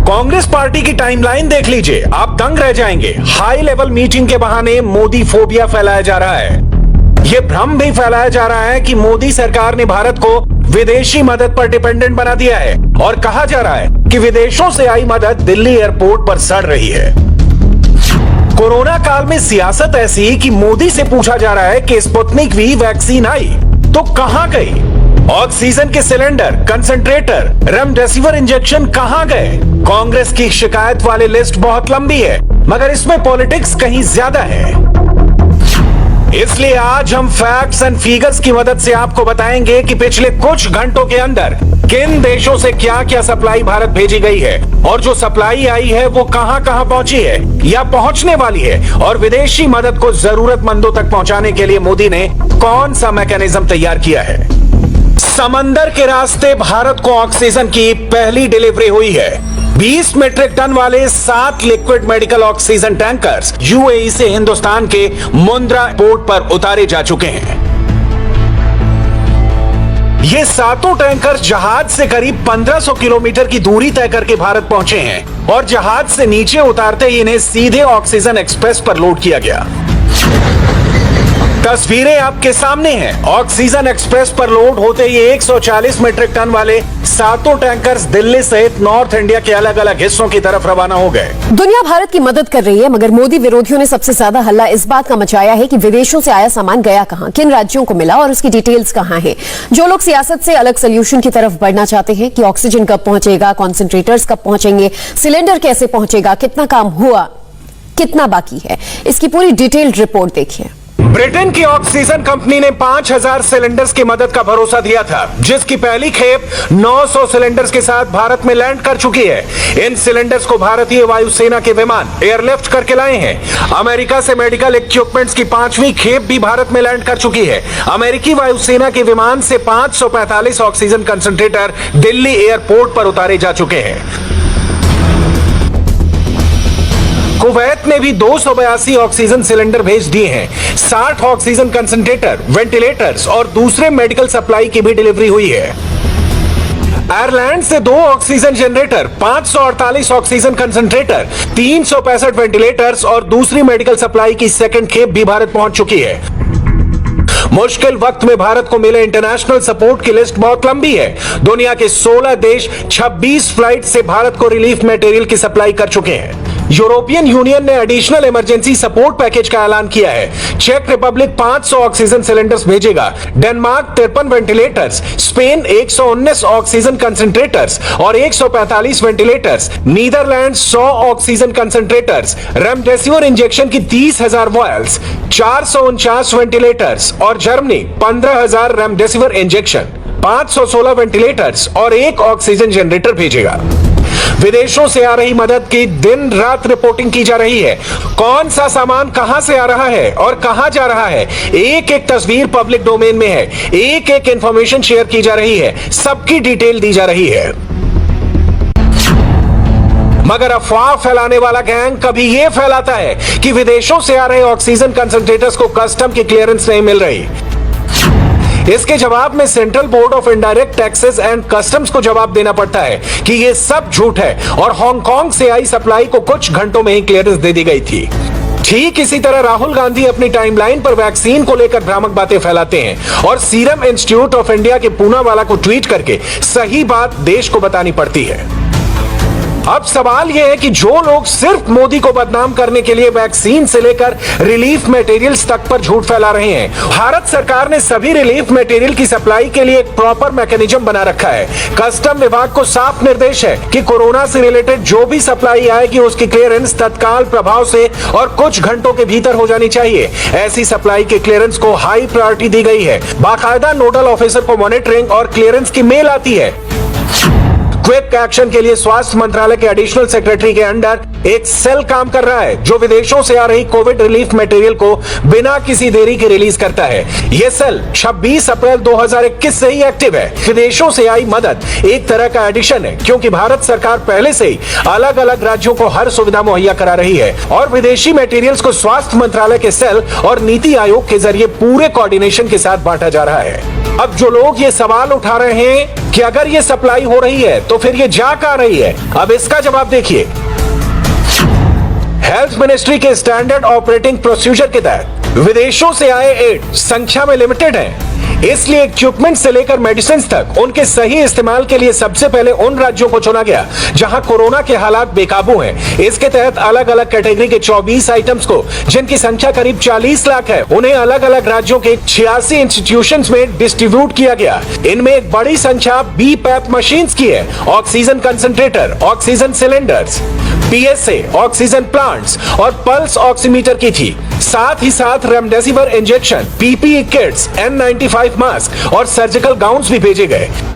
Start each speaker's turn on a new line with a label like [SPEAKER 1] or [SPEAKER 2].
[SPEAKER 1] Congress party की timeline देख लीजिए, आप दंग रह जाएंगे। हाई लेवल मीटिंग के बहाने मोदी फोबिया फैलाया जा रहा है। यह भ्रम भी फैलाया जा रहा है कि मोदी सरकार ने भारत को विदेशी मदद पर डिपेंडेंट बना दिया है और कहा जा रहा है कि विदेशों से आई मदद दिल्ली एयरपोर्ट पर सड़ रही है। कोरोना काल में सियासत ऐसी कि मोदी से पूछा जा रहा है कि स्पुतनिक वी वैक्सीन आई तो कहां गई? ऑक्सीजन के सिलेंडर, कंसंट्रेटर, रेमडेसिविर इंजेक्शन कहां गए? कांग्रेस की शिकायत वाली लिस्ट बहुत लंबी है, मगर इसमें पॉलिटिक्स कहीं ज्यादा है। इसलिए आज हम फैक्ट्स एंड फिगर्स की मदद से आपको बताएंगे कि पिछले कुछ घंटों के अंदर किन देशों से क्या क्या सप्लाई भारत भेजी गई है और जो सप्लाई आई है वो कहां कहां पहुंची है या पहुंचने वाली है, और विदेशी मदद को जरूरतमंदों तक पहुंचाने के लिए मोदी ने कौन सा मैकेनिज्म तैयार किया है। समंदर के रास्ते भारत को ऑक्सीजन की पहली डिलीवरी हुई है। 20 मीट्रिक टन वाले 7 liquid medical oxygen tankers UAE से हिंदुस्तान के मुंद्रा पोर्ट पर उतारे जा चुके हैं। ये सातों टैंकर्स जहाज से करीब 1500 किलोमीटर की दूरी तय करके भारत पहुंचे हैं और जहाज से नीचे उतारते ही इन्हें सीधे ऑक्सीजन एक्सप्रेस पर लोड किया गया। तस्वीरें आपके सामने हैं। ऑक्सीजन एक्सप्रेस पर लोड होते ही 140 मीट्रिक टन वाले सातों टैंकर्स दिल्ली सहित नॉर्थ इंडिया के अलग अलग हिस्सों की तरफ रवाना हो गए।
[SPEAKER 2] दुनिया भारत की मदद कर रही है, मगर मोदी विरोधियों ने सबसे ज्यादा हल्ला इस बात का मचाया है कि विदेशों से आया सामान गया कहां, किन राज्यों को मिला और उसकी डिटेल्स कहां है। जो लोग सियासत से अलग सोल्यूशन की तरफ बढ़ना चाहते हैं कि ऑक्सीजन कब पहुंचेगा, कॉन्सेंट्रेटर्स कब पहुंचेंगे, सिलेंडर कैसे पहुंचेगा, कितना काम हुआ, कितना बाकी है, इसकी पूरी डिटेल्ड रिपोर्ट देखिए।
[SPEAKER 1] ब्रिटेन की ऑक्सीजन कंपनी ने 5000 सिलेंडर्स की मदद का भरोसा दिया था, जिसकी पहली खेप 900 सिलेंडर्स के साथ भारत में लैंड कर चुकी है। इन सिलेंडर्स को भारतीय वायुसेना के विमान एयरलिफ्ट करके लाए हैं। अमेरिका से मेडिकल इक्विपमेंट्स की 5वीं खेप भी भारत में लैंड कर चुकी है। अमेरिकी वायुसेना के विमान से 545 ऑक्सीजन कंसंट्रेटर दिल्ली एयरपोर्ट पर उतारे जा चुके हैं। कुवैत ने भी 282 ऑक्सीजन सिलेंडर भेज दिए हैं। 60 ऑक्सीजन कंसंट्रेटर, वेंटिलेटर्स और दूसरे मेडिकल सप्लाई की भी डिलीवरी हुई है। आयरलैंड से 2 oxygen generator, 548 oxygen concentrator, 365 ventilators और दूसरी मेडिकल सप्लाई की सेकंड खेप भी भारत पहुंच चुकी है। मुश्किल वक्त में भारत को मिले इंटरनेशनल सपोर्ट की लिस्ट बहुत लंबी है। दुनिया के 16 देश 26 फ्लाइट से भारत को रिलीफ मटेरियल की सप्लाई कर चुके हैं। यूरोपियन यूनियन ने एडिशनल इमरजेंसी सपोर्ट पैकेज का ऐलान किया है। चेक रिपब्लिक 500 ऑक्सीजन सिलेंडर्स भेजेगा। Denmark 53 ventilators, Spain 119 oxygen concentrators और 145 ventilators, Netherlands 100 oxygen concentrators, remdesivir injection की 30,000 वॉयल्स, 449 वेंटिलेटर्स और जर्मनी 15,000 रेमडेसिविर इंजेक्शन, 516 वेंटिलेटर्स और 1 ऑक्सीजन जनरेटर भेजेगा। विदेशों से आ रही मदद की दिन रात रिपोर्टिंग की जा रही है। कौन सा सामान कहां से आ रहा है और कहां जा रहा है, एक एक तस्वीर पब्लिक डोमेन में है। एक एक इंफॉर्मेशन शेयर की जा रही है, सबकी डिटेल दी जा रही है। मगर अफवाह फैलाने वाला गैंग कभी यह फैलाता है कि विदेशों से आ रहे ऑक्सीजन कंसंट्रेटर्स को कस्टम की क्लियरेंस नहीं मिल रही। इसके जवाब में central board of indirect taxes and customs को जवाब देना पड़ता है कि यह सब झूठ है और हांगकांग से आई सप्लाई को कुछ घंटों में ही क्लियरेंस दे दी गई थी। ठीक इसी तरह राहुल गांधी अपनी टाइमलाइन पर वैक्सीन को लेकर भ्रामक बातें फैलाते हैं और सीरम इंस्टीट्यूट ऑफ इंडिया के पूनावाला को ट्वीट करके सही बात देश को बतानी पड़ती है। अब सवाल यह है कि जो लोग सिर्फ मोदी को बदनाम करने के लिए वैक्सीन से लेकर रिलीफ मटेरियल्स तक पर झूठ फैला रहे हैं। भारत सरकार ने सभी रिलीफ मटेरियल की सप्लाई के लिए एक प्रॉपर मैकेनिज्म बना रखा है। कस्टम विभाग को साफ निर्देश है कि कोरोना से रिलेटेड जो भी सप्लाई आएगी उसकी क्लियरेंस तत्काल प्रभाव से और कुछ घंटों के भीतर हो जानी चाहिए। ऐसी सप्लाई के क्लियरेंस को हाई प्रायोरिटी दी गई है। बाकायदा नोडल ऑफिसर को मॉनिटरिंग और क्लियरेंस की मेल आती है। क्विक एक्शन के लिए स्वास्थ्य मंत्रालय के एडिशनल सेक्रेटरी के अंडर एक सेल काम कर रहा है जो विदेशों से आ रही कोविड रिलीफ मटेरियल को बिना किसी देरी के रिलीज करता है। यह सेल 26 अप्रैल 2021 से ही एक्टिव है। विदेशों से आई मदद एक तरह का एडिशन है, क्योंकि भारत सरकार पहले से ही अलग अलग राज्यों को हर सुविधा मुहैया करा रही है और विदेशी मटेरियल्स को स्वास्थ्य मंत्रालय के सेल और नीति आयोग के जरिए पूरे कोऑर्डिनेशन के साथ बांटा जा रहा है। अब जो लोग ये सवाल उठा रहे हैं कि अगर ये सप्लाई हो रही है तो फिर ये जा कहां रही है, अब इसका जवाब देखिए। हेल्थ मिनिस्ट्री के स्टैंडर्ड ऑपरेटिंग प्रोसीजर के तहत विदेशों से आए एड संख्या में लिमिटेड हैं, इसलिए इक्विपमेंट से लेकर मेडिसिन तक उनके सही इस्तेमाल के लिए सबसे पहले उन राज्यों को चुना गया जहां कोरोना के हालात बेकाबू हैं। इसके तहत अलग अलग कैटेगरी के 24 आइटम्स को, जिनकी संख्या करीब 40 लाख है, उन्हें अलग अलग राज्यों के 86 इंस्टीट्यूशंस में डिस्ट्रीब्यूट किया गया। इनमें एक बड़ी संख्या BPAP मशीन्स की है, oxygen concentrator, oxygen cylinders, PSA, oxygen plants और पल्स ऑक्सीमीटर की थी। साथ ही साथ remdesivir injection, PPE kits, N95 mask और सर्जिकल गाउन्स भी भेजे गए।